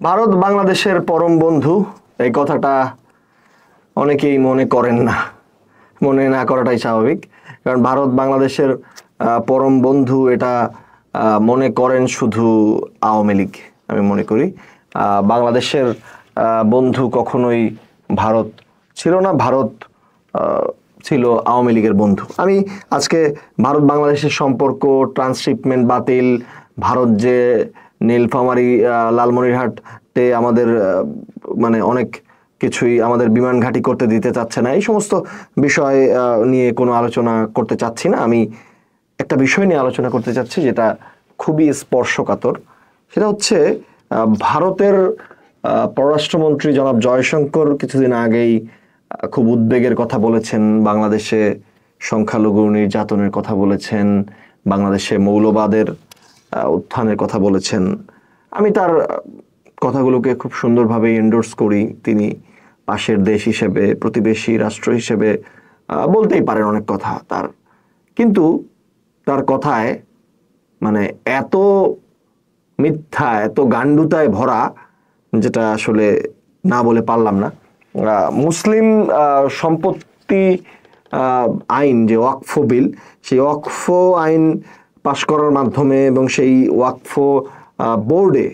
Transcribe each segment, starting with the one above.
ভারত বাংলাদেশের পরম বন্ধু এই কথাটা অনেকেই মনে করেন না। মনে না করাটাই স্বাভাবিক, কারণ ভারত বাংলাদেশের পরম বন্ধু এটা মনে করেন শুধু আওয়ামী লীগ। আমি মনে করি বাংলাদেশের বন্ধু কখনোই ভারত ছিল না, ভারত ছিল আওয়ামী লীগের বন্ধু। আমি আজকে ভারত বাংলাদেশের সম্পর্ক, ট্রান্সশিপমেন্ট বাতিল, ভারত যে নীলফামারী লালমনিরহাটে আমাদের মানে অনেক কিছুই আমাদের বিমান ঘাঁটি করতে দিতে চাচ্ছে না, এই সমস্ত বিষয় নিয়ে কোনো আলোচনা করতে চাচ্ছি না। আমি একটা বিষয় নিয়ে আলোচনা করতে চাচ্ছি যেটা খুবই স্পর্শকাতর। সেটা হচ্ছে ভারতের পররাষ্ট্রমন্ত্রী জনাব জয়শঙ্কর কিছুদিন আগেই খুব উদ্বেগের কথা বলেছেন, বাংলাদেশে সংখ্যালঘু নির্যাতনের কথা বলেছেন, বাংলাদেশে মৌলবাদের উত্থানের কথা বলেছেন। আমি তার কথাগুলোকে খুব সুন্দরভাবে এন্ডোর্স করি। তিনি পাশের দেশ হিসেবে, প্রতিবেশী রাষ্ট্র হিসেবে বলতেই পারেন অনেক কথা তার, কিন্তু তার কথায় মানে এত মিথ্যা, এত গান্ডুতায় ভরা, যেটা আসলে না বলে পারলাম না। মুসলিম সম্পত্তি আইন যে ওয়াকফ বিল, সেই ওয়াকফ আইন পাশ করার মাধ্যমে এবং সেই ওয়াকফ বোর্ডে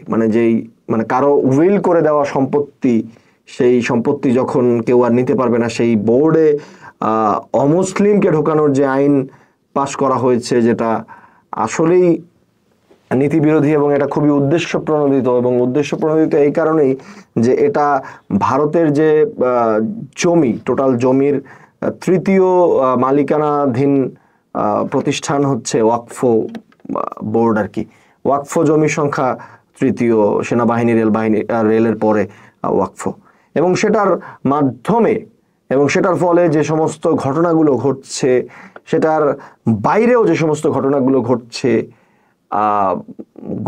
মানে কারো উইল করে দেওয়া সম্পত্তি, সেই সম্পত্তি যখন কেউ আর নিতে পারবে না, সেই বোর্ডে অমুসলিমকে ঢোকানোর যে আইন পাশ করা হয়েছে, যেটা আসলেই নীতিবিরোধী এবং এটা খুবই উদ্দেশ্য প্রণোদিত। এবং উদ্দেশ্য প্রণোদিত এই কারণেই যে এটা ভারতের যে জমি, টোটাল জমির তৃতীয় মালিকানাধীন প্রতিষ্ঠান হচ্ছে ওয়াকফ বোর্ড আর কি। ওয়াকফ জমির সংখ্যা তৃতীয়, সেনাবাহিনী, রেলের পরে ওয়াকফ। এবং সেটার মাধ্যমে এবং সেটার ফলে যে সমস্ত ঘটনাগুলো ঘটছে, সেটার বাইরেও যে সমস্ত ঘটনাগুলো ঘটছে,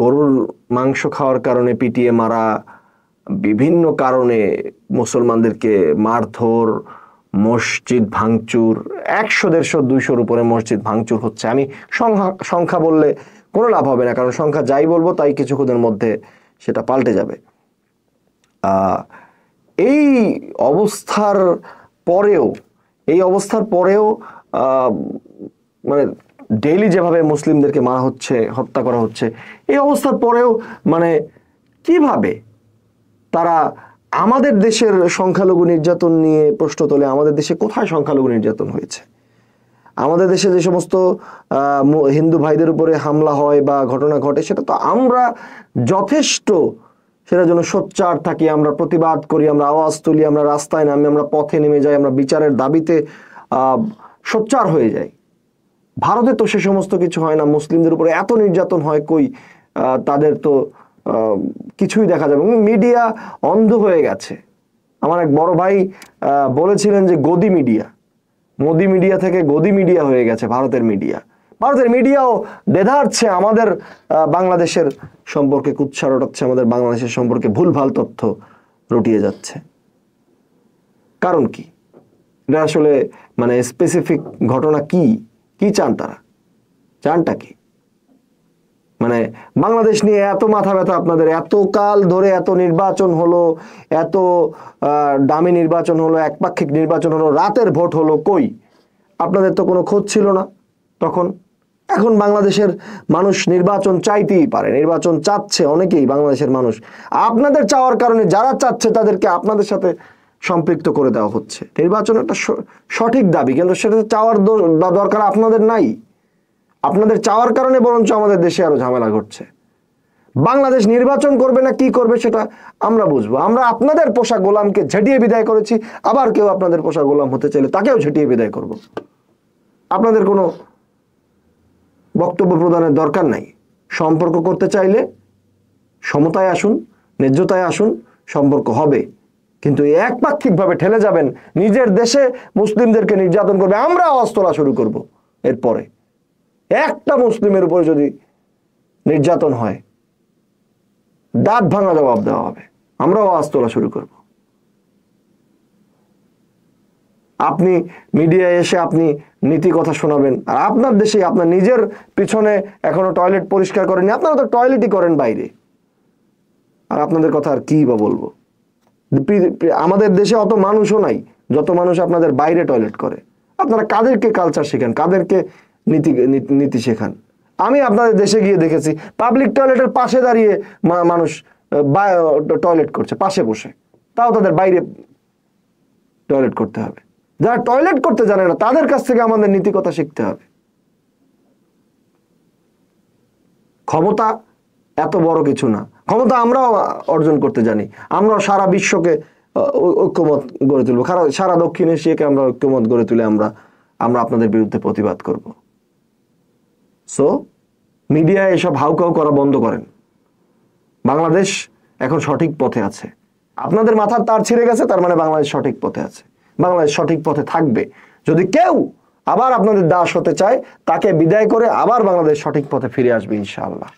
গরুর মাংস খাওয়ার কারণে পিটিয়ে মারা, বিভিন্ন কারণে মুসলমানদেরকে মারধর, মসজিদ ভাঙচুর, 100, 150, 200-র উপরে মসজিদ ভাঙচুর হচ্ছে। আমি সংখ্যা বললে কোনো লাভ হবে না, কারণ সংখ্যা যাই বলবো তাই কিছুক্ষণের মধ্যে সেটা পাল্টে যাবে। এই অবস্থার পরেও মানে ডেইলি যেভাবে মুসলিমদেরকে মারা হচ্ছে, হত্যা করা হচ্ছে, এই অবস্থার পরেও মানে কিভাবে তারা আমাদের দেশের সংখ্যালঘু নির্যাতন নিয়ে প্রশ্ন তোলে? আমাদের দেশে কোথায় সংখ্যালঘু নির্যাতন হয়েছে? আমাদের দেশে যে সমস্ত হিন্দু ভাইদের উপরে হামলা হয় বা ঘটনা ঘটে, সেটা তো আমরা যথেষ্ট সেটার জন্য সোচ্চার থাকি, আমরা প্রতিবাদ করি, আমরা আওয়াজ তুলি, আমরা রাস্তায় নামি, আমরা পথে নেমে যাই, আমরা বিচারের দাবিতে সোচ্চার হয়ে যাই। ভারতে তো সে সমস্ত কিছু হয় না। মুসলিমদের উপরে এত নির্যাতন হয় কই? তাদের তো কিছুই দেখা যাবে। মিডিয়া অন্ধ হয়ে গেছে। আমার এক বড় ভাই বলেছিলেন যে গদি মিডিয়া, মোদি মিডিয়া থেকে গদি মিডিয়া হয়ে গেছে ভারতের মিডিয়া। ভারতের মিডিয়াও দেধারছে আমাদের বাংলাদেশের সম্পর্কে কুৎসা রটাচ্ছে, আমাদের বাংলাদেশের সম্পর্কে ভুলভাল তথ্য রটিয়ে যাচ্ছে। কারণ কি? এটা আসলে মানে স্পেসিফিক ঘটনা কি চান তারা? চানটা কি? মানে বাংলাদেশ নিয়ে এত মাথা ব্যথা আপনাদের, এত কাল ধরে এত নির্বাচন হলো, এত দামি নির্বাচন হলো, একপাক্ষিক নির্বাচন হলো, রাতের ভোট হলো, কই? আপনাদের তো কোনো খোঁজ ছিল না তখন। এখন বাংলাদেশের মানুষ নির্বাচন চাইতেই পারে, নির্বাচন চাচ্ছে অনেকেই বাংলাদেশের মানুষ। আপনাদের চাওয়ার কারণে যারা চাচ্ছে তাদেরকে আপনাদের সাথে সম্পৃক্ত করে দেওয়া হচ্ছে। নির্বাচন একটা সঠিক দাবি, কিন্তু সেটা চাওয়ার দরকার আপনাদের নাই। আপনাদের চাওয়ার কারণে বরঞ্চ আমাদের দেশে আরো ঝামেলা ঘটছে। বাংলাদেশ নির্বাচন করবে না কি করবে সেটা আমরা বুঝবো। আমরা আপনাদের পোষা গোলামকে ঝেঁটিয়ে বিদায় করেছি, আবার কেউ আপনাদের পোষা গোলাম হতে চাইলে তাকেও ঝেঁটিয়ে বিদায় করব। আপনাদের কোনো বক্তব্য প্রদানের দরকার নাই। সম্পর্ক করতে চাইলে সমতায় আসুন, ন্যায্যতায় আসুন, সম্পর্ক হবে। কিন্তু একপাক্ষিকভাবে ঠেলে যাবেন, নিজের দেশে মুসলিমদেরকে নির্যাতন করবে, আমরা আওয়াজ তোলা শুরু করব। এরপরে একটা মুসলিমের উপরে যদি নির্যাতন হয়, দাঁত ভাঙা জবাব দেওয়া হবে, আমরাও আওয়াজ তোলা শুরু করব। আপনি মিডিয়ায় এসে আপনি নীতি কথা শোনাবেন, আর আপনার দেশে আপনার নিজের পিছনে এখনো টয়লেট পরিষ্কার করেননি, আপনারা তো টয়লেটই করেন বাইরে। আর আপনাদের কথা আর কি বা বলবো। আমাদের দেশে অত মানুষও নাই যত মানুষ আপনাদের বাইরে টয়লেট করে। আপনারা কাদেরকে কালচার শেখান, কাদেরকে নীতি শেখান? আমি আপনাদের দেশে গিয়ে দেখেছি পাবলিক টয়লেটের পাশে দাঁড়িয়ে মানুষ টয়লেট করছে, পাশে বসে, তাও তাদের বাইরে টয়লেট করতে হবে। যারা টয়লেট করতে জানে না তাদের কাছ থেকে আমাদের নীতিকথা শিখতে হবে। ক্ষমতা এত বড় কিছু না, ক্ষমতা আমরাও অর্জন করতে জানি। আমরাও সারা বিশ্বকে ঐক্যমত গড়ে তুলবো, সারা দক্ষিণ এশিয়াকে আমরা ঐক্যমত গড়ে তুলে আমরা আপনাদের বিরুদ্ধে প্রতিবাদ করব। সো মিডিয়ায় এসব হাউকাউ করা বন্ধ করেন। বাংলাদেশ এখন সঠিক পথে আছে। আপনাদের মাথার তার ছিঁড়ে গেছে, তার মানে বাংলাদেশ সঠিক পথে আছে, বাংলাদেশ সঠিক পথে থাকবে। যদি কেউ আবার আপনাদের দাস হতে চায় তাকে বিদায় করে আবার বাংলাদেশ সঠিক পথে ফিরে আসবে ইনশাআল্লাহ।